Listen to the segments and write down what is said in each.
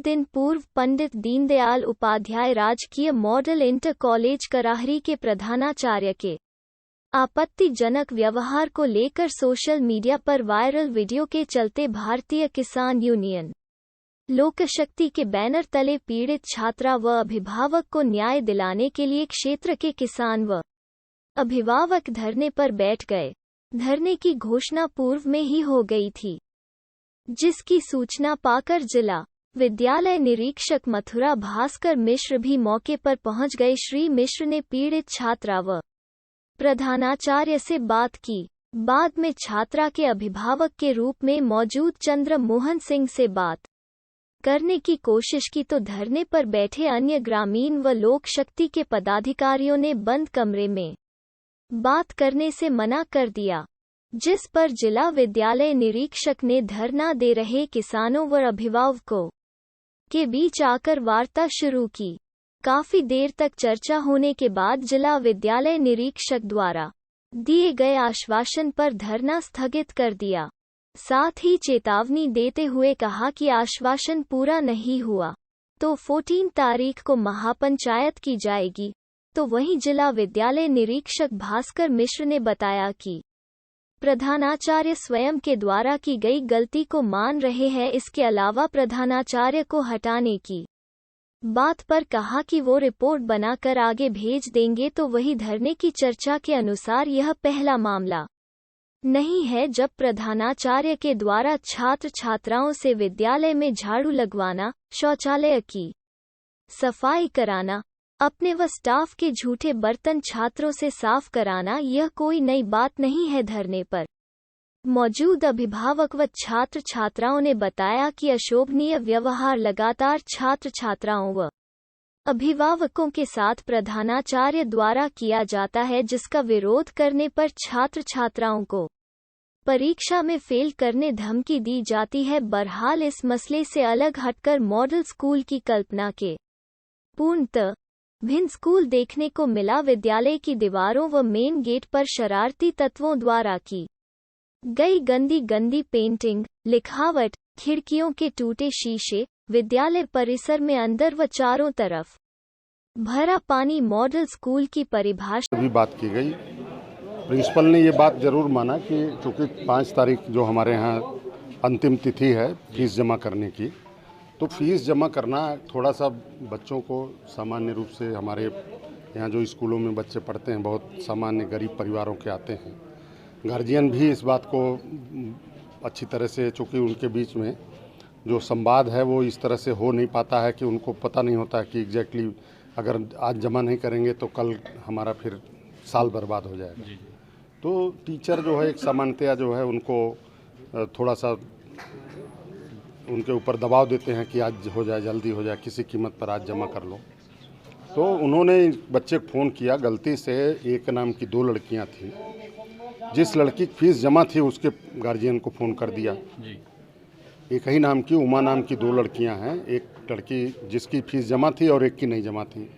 दिन पूर्व पंडित दीनदयाल उपाध्याय राजकीय मॉडल इंटर कॉलेज कराहरी के प्रधानाचार्य के आपत्तिजनक व्यवहार को लेकर सोशल मीडिया पर वायरल वीडियो के चलते भारतीय किसान यूनियन लोकशक्ति के बैनर तले पीड़ित छात्रा व अभिभावक को न्याय दिलाने के लिए क्षेत्र के किसान व अभिभावक धरने पर बैठ गए। धरने की घोषणा पूर्व में ही हो गई थी, जिसकी सूचना पाकर जिला विद्यालय निरीक्षक मथुरा भास्कर मिश्र भी मौके पर पहुंच गए। श्री मिश्र ने पीड़ित छात्रा व प्रधानाचार्य से बात की। बाद में छात्रा के अभिभावक के रूप में मौजूद चंद्र मोहन सिंह से बात करने की कोशिश की तो धरने पर बैठे अन्य ग्रामीण व लोक शक्ति के पदाधिकारियों ने बंद कमरे में बात करने से मना कर दिया, जिस पर जिला विद्यालय निरीक्षक ने धरना दे रहे किसानों व अभिभावकों के बीच आकर वार्ता शुरू की। काफी देर तक चर्चा होने के बाद जिला विद्यालय निरीक्षक द्वारा दिए गए आश्वासन पर धरना स्थगित कर दिया। साथ ही चेतावनी देते हुए कहा कि आश्वासन पूरा नहीं हुआ तो 14 तारीख को महापंचायत की जाएगी। तो वहीं जिला विद्यालय निरीक्षक भास्कर मिश्र ने बताया कि प्रधानाचार्य स्वयं के द्वारा की गई गलती को मान रहे हैं। इसके अलावा प्रधानाचार्य को हटाने की बात पर कहा कि वो रिपोर्ट बनाकर आगे भेज देंगे। तो वही धरने की चर्चा के अनुसार यह पहला मामला नहीं है जब प्रधानाचार्य के द्वारा छात्र छात्राओं से विद्यालय में झाड़ू लगवाना, शौचालय की सफाई कराना, अपने व स्टाफ के झूठे बर्तन छात्रों से साफ कराना यह कोई नई बात नहीं है। धरने पर मौजूद अभिभावक व छात्र छात्राओं ने बताया कि अशोभनीय व्यवहार लगातार छात्र छात्राओं व अभिभावकों के साथ प्रधानाचार्य द्वारा किया जाता है, जिसका विरोध करने पर छात्र छात्राओं को परीक्षा में फेल करने धमकी दी जाती है। बहरहाल इस मसले से अलग हटकर मॉडल स्कूल की कल्पना के पूर्णतः भिन्न स्कूल देखने को मिला। विद्यालय की दीवारों व मेन गेट पर शरारती तत्वों द्वारा की गई गंदी पेंटिंग, लिखावट, खिड़कियों के टूटे शीशे, विद्यालय परिसर में अंदर व चारों तरफ भरा पानी। मॉडल स्कूल की परिभाषा भी बात की गई। प्रिंसिपल ने ये बात जरूर माना कि चूंकि 5 तारीख जो हमारे यहाँ अंतिम तिथि है फीस जमा करने की, तो फीस जमा करना थोड़ा सा बच्चों को सामान्य रूप से हमारे यहाँ जो स्कूलों में बच्चे पढ़ते हैं बहुत सामान्य गरीब परिवारों के आते हैं। गार्जियन भी इस बात को अच्छी तरह से, चूँकि उनके बीच में जो संवाद है वो इस तरह से हो नहीं पाता है कि उनको पता नहीं होता कि एग्जैक्टली अगर आज जमा नहीं करेंगे तो कल हमारा फिर साल बर्बाद हो जाएगा। तो टीचर जो है एक सामान्यतया जो है उनको थोड़ा सा उनके ऊपर दबाव देते हैं कि आज हो जाए, जल्दी हो जाए, किसी कीमत पर आज जमा कर लो। तो उन्होंने बच्चे को फ़ोन किया। गलती से एक नाम की 2 लड़कियां थीं। जिस लड़की की फीस जमा थी उसके गार्जियन को फ़ोन कर दिया। एक ही नाम की उमा नाम की 2 लड़कियां हैं। एक लड़की जिसकी फ़ीस जमा थी और एक की नहीं जमा थी।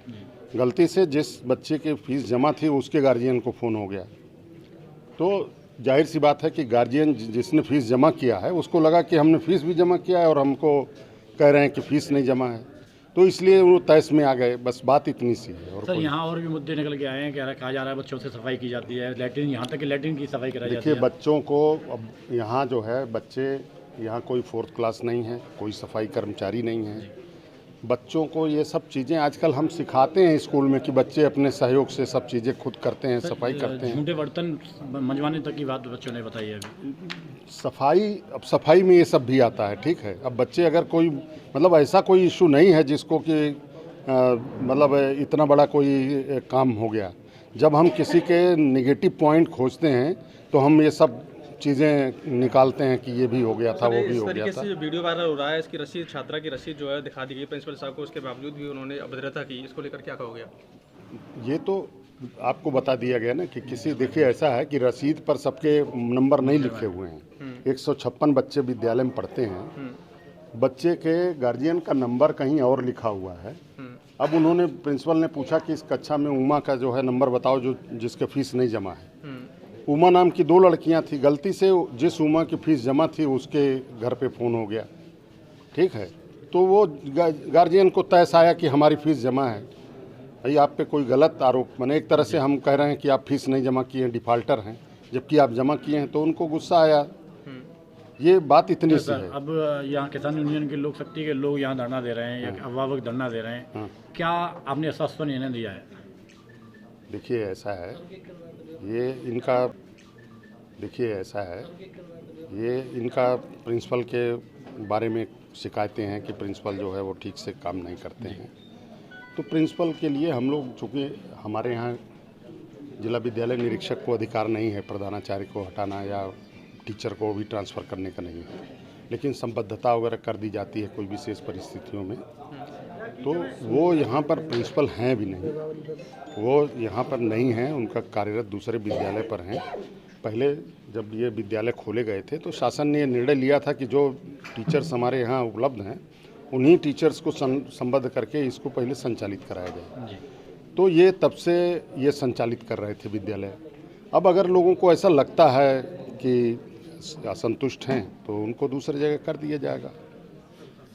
गलती से जिस बच्चे की फ़ीस जमा थी उसके गार्जियन को फ़ोन हो गया। तो जाहिर सी बात है कि गार्जियन जिसने फ़ीस जमा किया है उसको लगा कि हमने फ़ीस भी जमा किया है और हमको कह रहे हैं कि फ़ीस नहीं जमा है, तो इसलिए वो तहस में आ गए। बस बात इतनी सी है। और सर यहाँ और भी मुद्दे निकल के आए हैं। कहा जा रहा है बच्चों से सफाई की जाती है, लैट्रिन, यहाँ तक कि लैट्रिन की सफाई कराई जाती है। देखिए बच्चों को अब यहाँ जो है बच्चे यहाँ कोई 4th क्लास नहीं है, कोई सफाई कर्मचारी नहीं है। बच्चों को ये सब चीज़ें आजकल हम सिखाते हैं स्कूल में कि बच्चे अपने सहयोग से सब चीज़ें खुद करते हैं, सफाई करते हैं। झूठे बर्तन मंजवाने तक की बात बच्चों ने बताई है। सफाई, अब सफाई में ये सब भी आता है, ठीक है। अब बच्चे अगर कोई मतलब ऐसा कोई इशू नहीं है जिसको कि मतलब इतना बड़ा कोई काम हो गया। जब हम किसी के नेगेटिव पॉइंट खोजते हैं तो हम ये सब चीज़ें निकालते हैं कि ये भी हो गया था, वो भी हो गया था। जो वीडियो वायरल हो रहा है, इसकी रसीद, छात्रा की रसीद जो है दिखा दी गई प्रिंसिपल साहब को, उसके बावजूद भी उन्होंने अभद्रता की। इसको लेकर क्या कहोगे आप? ये तो आपको बता दिया गया ना कि किसी, देखिए ऐसा है कि रसीद पर सबके नंबर नहीं लिखे हुए हैं। 156 बच्चे विद्यालय में पढ़ते हैं। बच्चे के गार्जियन का नंबर कहीं और लिखा हुआ है। अब उन्होंने, प्रिंसिपल ने पूछा कि इस कक्षा में उमा का जो है नंबर बताओ जो जिसके फीस नहीं जमा है। उमा नाम की 2 लड़कियां थी। गलती से जिस उमा की फीस जमा थी उसके घर पे फ़ोन हो गया, ठीक है। तो वो गार्जियन को तय आया कि हमारी फ़ीस जमा है। भाई आप पे कोई गलत आरोप, माने एक तरह से हम कह रहे हैं कि आप फीस नहीं जमा किए हैं, डिफ़ाल्टर हैं, जबकि आप जमा किए हैं, तो उनको गुस्सा आया। ये बात इतनी सी है। अब यहाँ किसान यूनियन के लोक शक्ति के लोग यहाँ धरना दे रहे हैं या अभिभावक धरना दे रहे हैं, क्या आपने आश्वासन इन्हें दिया है? देखिए ऐसा है, ये इनका प्रिंसिपल के बारे में शिकायतें हैं कि प्रिंसिपल जो है वो ठीक से काम नहीं करते हैं। तो प्रिंसिपल के लिए हम लोग, चूँकि हमारे यहाँ जिला विद्यालय निरीक्षक को अधिकार नहीं है प्रधानाचार्य को हटाना या टीचर को भी ट्रांसफ़र करने का नहीं है, लेकिन संबद्धता वगैरह कर दी जाती है कोई विशेष परिस्थितियों में। तो वो यहाँ पर प्रिंसिपल हैं भी नहीं, वो यहाँ पर नहीं हैं, उनका कार्यरत दूसरे विद्यालय पर हैं। पहले जब ये विद्यालय खोले गए थे तो शासन ने ये निर्णय लिया था कि जो टीचर्स हमारे यहाँ उपलब्ध हैं उन्हीं टीचर्स को संबद्ध करके इसको पहले संचालित कराया जाए। तो ये तब से ये संचालित कर रहे थे विद्यालय। अब अगर लोगों को ऐसा लगता है कि असंतुष्ट हैं तो उनको दूसरी जगह कर दिया जाएगा।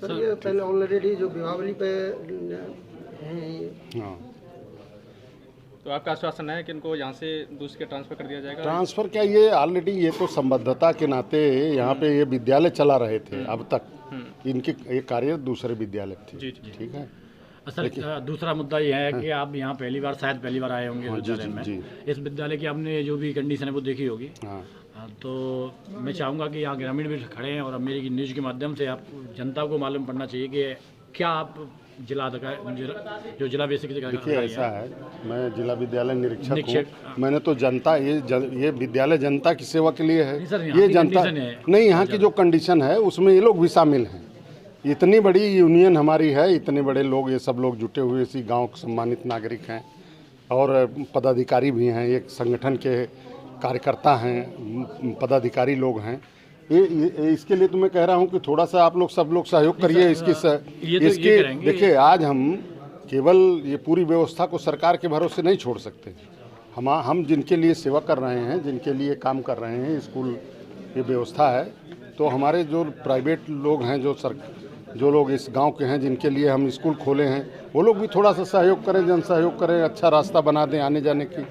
सर ये पहले ऑलरेडी जो भिवावली पे हैं, हाँ, तो आपका आश्वासन है कि इनको यहाँ से दूसरे के ट्रांसफ़र कर दिया जाएगा? ट्रांसफ़र क्या, ये ऑलरेडी ये तो संबद्धता के नाते यहाँ पे ये विद्यालय चला रहे थे अब तक, इनके ये कार्य दूसरे विद्यालय थे। जी, ठीक है। सर दूसरा मुद्दा ये है कि आप यहाँ शायद पहली बार आए होंगे विद्यालय में। इस विद्यालय की आपने जो भी कंडीशन है वो देखी होगी। तो मैं चाहूँगा कि यहाँ ग्रामीण भी खड़े हैं और मेरी न्यूज़ के माध्यम से आप जनता को मालूम पड़ना चाहिए कि क्या आप जिला बेसिक। देखिए ऐसा है, मैं जिला विद्यालय निरीक्षक हूँ। मैंने तो जनता ये विद्यालय जनता की सेवा के लिए है। ये जनता नहीं, यहाँ की जो कंडीशन है उसमें ये लोग भी शामिल हैं। इतनी बड़ी यूनियन हमारी है, इतने बड़े लोग, ये सब लोग जुटे हुए इसी गांव के सम्मानित नागरिक हैं और पदाधिकारी भी हैं, एक संगठन के कार्यकर्ता हैं, पदाधिकारी लोग हैं। इसके लिए तो मैं कह रहा हूं कि थोड़ा सा आप लोग सब लोग सहयोग करिए इसकी देखिए, आज हम केवल ये पूरी व्यवस्था को सरकार के भरोसे नहीं छोड़ सकते। हम जिनके लिए सेवा कर रहे हैं, जिनके लिए काम कर रहे हैं, स्कूल ये व्यवस्था है, तो हमारे जो प्राइवेट लोग हैं, जो लोग इस गांव के हैं, जिनके लिए हम स्कूल खोले हैं, वो लोग भी थोड़ा सा सहयोग करें, जन सहयोग करें, अच्छा रास्ता बना दें, आने जाने की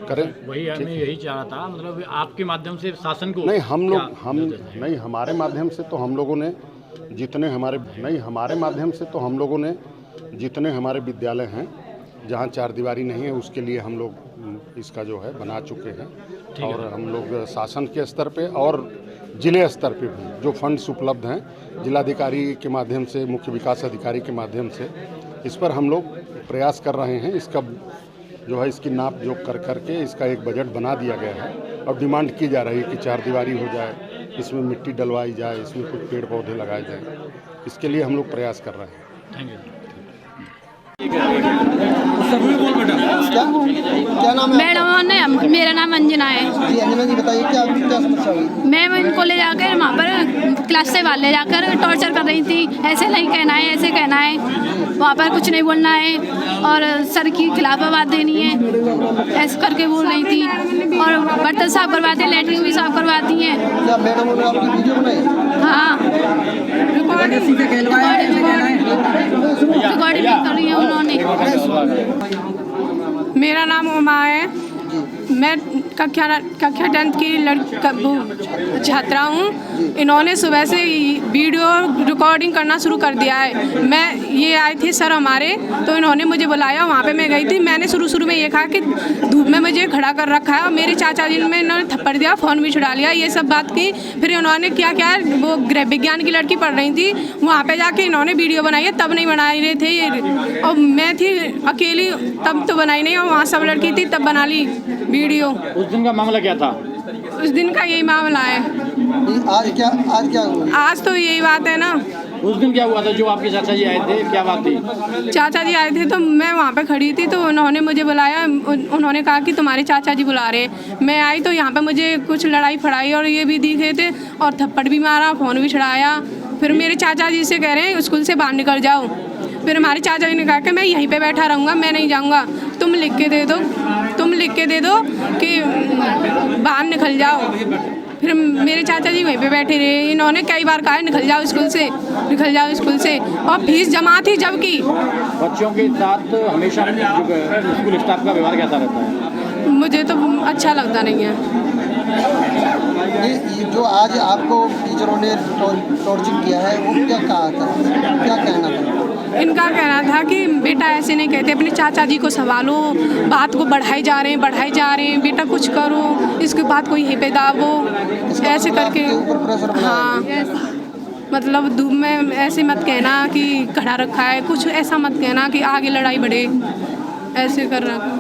करें। वही मैं यही चाह रहा था, मतलब आपके माध्यम से शासन को नहीं, हमारे माध्यम से तो हम लोगों ने जितने हमारे विद्यालय हैं जहाँ चार दीवारी नहीं है, उसके लिए हम लोग इसका जो है बना चुके हैं। और हम लोग शासन के स्तर पे और जिले स्तर पे भी जो फंड्स उपलब्ध हैं जिलाधिकारी के माध्यम से, मुख्य विकास अधिकारी के माध्यम से, इस पर हम लोग प्रयास कर रहे हैं। इसका जो है इसकी नाप जोख कर करके इसका एक बजट बना दिया गया है और डिमांड की जा रही है कि चार दीवारी हो जाए, इसमें मिट्टी डलवाई जाए, इसमें कुछ पेड़ पौधे लगाए जाए। इसके लिए हम लोग प्रयास कर रहे हैं। Thank you. क्या नाम है? मैडम मेरा नाम अंजना है। जी अंजना जी बताइए क्या समस्या हुई? मैं इनको ले जाकर वहाँ पर क्लास से बाहर ले जाकर टॉर्चर कर रही थी। ऐसे नहीं कहना है, ऐसे कहना है, वहाँ पर कुछ नहीं बोलना है और सर के खिलाफ बात देनी है, ऐसे करके बोल रही थी। और बर्तन साफ करवाते हैं, लेटरिन भी साफ करवाती हैं। क्या मैडम ने आपकी वीडियो बनाई? हाँ, रिकॉर्डिंग कर रही है उन्होंने। मेरा नाम उमा है, मैं कक्षा 10 की छात्रा हूँ। इन्होंने सुबह से वीडियो रिकॉर्डिंग करना शुरू कर दिया है। मैं ये आए थे सर हमारे, तो इन्होंने मुझे बुलाया, वहाँ पे मैं गई थी। मैंने शुरू में ये कहा कि धूप में मुझे खड़ा कर रखा है और मेरे चाचा जी ने इन्होंने थप्पड़ दिया, फ़ोन भी छुड़ा लिया, ये सब बात की। फिर इन्होंने क्या वो गृह विज्ञान की लड़की पढ़ रही थी, वहाँ पर जाके इन्होंने वीडियो बनाई है, तब नहीं बना रहे थे और मैं थी अकेली, तब तो बनाई नहीं, और वहाँ सब लड़की थी तब बना ली वीडियो। उस दिन का मामला क्या था? उस दिन का यही मामला है। आज क्या हुआ? आज तो यही बात है ना। उस दिन क्या हुआ था जो आपके चाचा जी आए थे, क्या बात थी? चाचा जी आए थे तो मैं वहाँ पे खड़ी थी, तो उन्होंने मुझे बुलाया। उन्होंने कहा कि तुम्हारे चाचा जी बुला रहे। मैं आई तो यहाँ पे मुझे कुछ लड़ाई फड़ाई और ये भी दिखे थे और थप्पड़ भी मारा, फ़ोन भी छुड़ाया। फिर मेरे चाचा जी से कह रहे हैं स्कूल से बाहर निकल जाओ। फिर हमारे चाचा जी ने कहा कि मैं यहीं पे बैठा रहूँगा, मैं नहीं जाऊँगा, तुम लिख के दे दो कि बाहर निकल जाओ। फिर मेरे चाचा जी वहीं पे बैठे रहे, इन्होंने कई बार कहा निकल जाओ स्कूल से, निकल जाओ स्कूल से, और फीस जमा थी जबकि। बच्चों के साथ हमेशा स्कूल स्टाफ का व्यवहार कैसा रहता है? मुझे तो अच्छा लगता नहीं है। ये जो आज आपको टीचरों ने टॉर्चर किया है वो क्या कहा था, क्या कहना था? इनका कहना था कि बेटा ऐसे नहीं कहते, अपने चाचा जी को संभालो, बात को बढ़ाई जा रहे हैं, बेटा कुछ करो, इसके बाद कोई ही पे दावो, ऐसे करके। हाँ, मतलब धूप में ऐसे मत कहना कि खड़ा रखा है, कुछ ऐसा मत कहना कि आगे लड़ाई बढ़े, ऐसे कर रहा।